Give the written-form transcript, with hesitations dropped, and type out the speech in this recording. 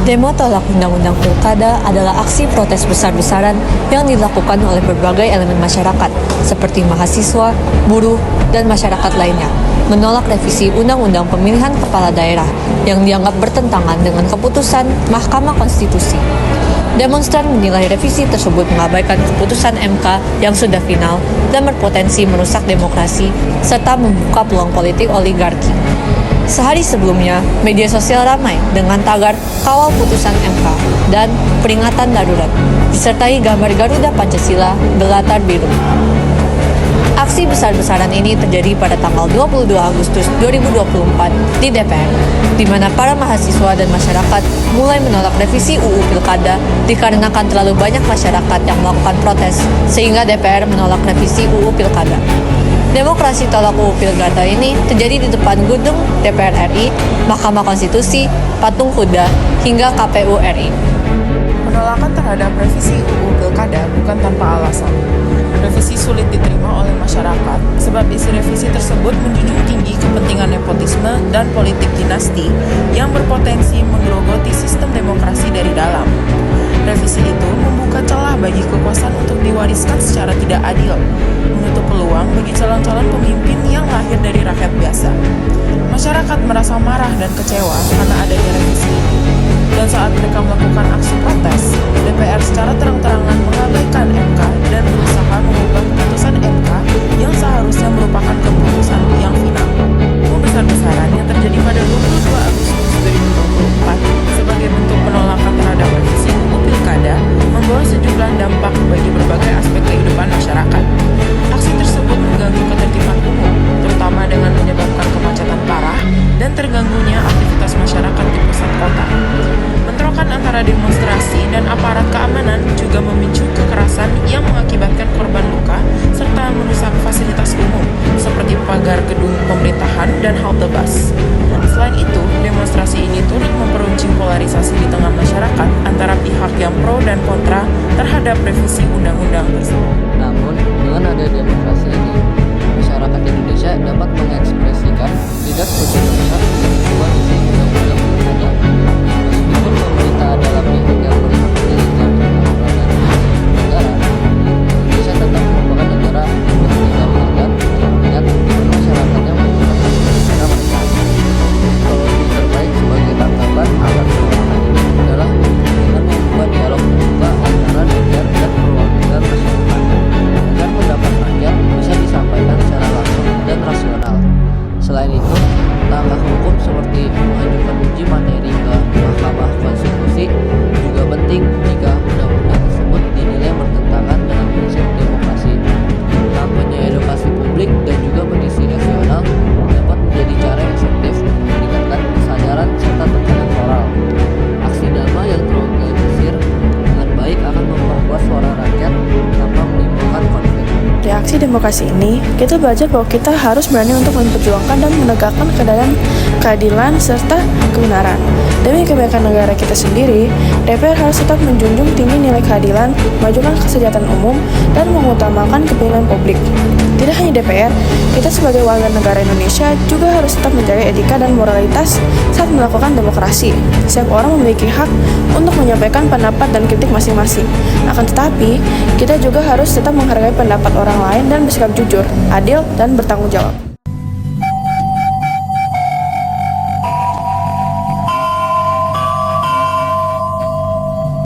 Demo tolak Undang-Undang Pilkada adalah aksi protes besar-besaran yang dilakukan oleh berbagai elemen masyarakat, seperti mahasiswa, buruh, dan masyarakat lainnya, menolak revisi Undang-Undang Pemilihan Kepala Daerah yang dianggap bertentangan dengan keputusan Mahkamah Konstitusi. Demonstran menilai revisi tersebut mengabaikan keputusan MK yang sudah final dan berpotensi merusak demokrasi, serta membuka peluang politik oligarki. Sehari sebelumnya, media sosial ramai dengan tagar "Kawal Putusan MK" dan "Peringatan Darurat", disertai gambar Garuda Pancasila berlatar biru. Aksi besar-besaran ini terjadi pada tanggal 22 Agustus 2024 di DPR, di mana para mahasiswa dan masyarakat mulai menolak revisi UU Pilkada dikarenakan terlalu banyak masyarakat yang melakukan protes, sehingga DPR menolak revisi UU Pilkada. Demokrasi tolak UU Pilkada ini terjadi di depan gedung DPR RI, Mahkamah Konstitusi, Patung Kuda, hingga KPU RI. Penolakan terhadap revisi UU Pilkada bukan tanpa alasan. Revisi sulit diterima oleh masyarakat sebab isi revisi tersebut menjunjung tinggi kepentingan nepotisme dan politik dinasti yang berpotensi menggerogoti sistem demokrasi dari dalam. Revisi itu membuka celah bagi kekuasaan untuk diwariskan secara tidak adil, menutup peluang bagi calon-calon pemimpin yang lahir dari rakyat biasa. Masyarakat merasa marah dan kecewa karena adanya revisi ini. Dan saat mereka melakukan aksi protes, DPR secara terang-terangan mengabaikan MK dan berusaha mengubah keputusan MK yang seharusnya merupakan keputusan yang final. Demo besar-besaran yang terjadi pada 22 Agustus 2024 sebagai bentuk penolakan terhadap revisi UU Pilkada membawa sejumlah dampak bagi berbagai aspek kehidupan masyarakat. Aksi tersebut mengganggu ketertiban umum, terutama dengan menyebabkan kemacetan parah dan terganggunya aktivitas masyarakat di pusat kota. Bentrokan antara demonstrasi dan aparat keamanan juga memicu kekerasan yang mengakibatkan korban luka serta merusak fasilitas umum seperti pagar gedung pemerintahan dan halte bus. Selain itu, demonstrasi ini turut memperuncing polarisasi di tengah masyarakat antara pihak yang pro dan kontra terhadap revisi undang-undang tersebut. Namun, dengan ada demonstrasi ini, masyarakat Indonesia dapat mengekspresikan tidak setujunya dengan sebuah isi undang-undang pilkada. Meskipun pemerintah adalah pihak yang berhak menjalankan peraturan negara, Indonesia tetap merupakan negara yang tidak melanggar dan masyarakatnya merupakan negara mereka. Solusi terbaik sebagai tanggapan agar permasalahan ini adalah dengan membuka dialog terbuka antara DPR dan perwakilan masyarakat agar pendapat rakyat bisa disampaikan secara langsung dan rasional. Selain itu, langkah hukum seperti mengajukan uji materi ke Mahkamah Konstitusi juga penting jika undang-undang tersebut dinilai bertentangan dengan prinsip demokrasi. Kampanye edukasi publik dan juga petisi nasional dapat menjadi cara yang efektif meningkatkan kesadaran serta tekanan moral. Aksi damai yang terorganisir dengan baik akan memperkuat suara rakyat tanpa menimbulkan konflik. Reaksi demokrasi ini, kita belajar bahwa kita harus berani untuk memperjuangkan dan menegakkan keadilan serta kebenaran. Demi kebaikan negara kita sendiri, DPR harus tetap menjunjung tinggi nilai keadilan, memajukan kesejahteraan umum, dan mengutamakan kepentingan publik. Tidak hanya DPR, kita sebagai warga negara Indonesia juga harus tetap menjaga etika dan moralitas saat melakukan demokrasi. Setiap orang memiliki hak untuk menyampaikan pendapat dan kritik masing-masing. Akan tetapi, kita juga harus tetap menghargai pendapat orang lain dan bersikap jujur, adil, dan bertanggung jawab.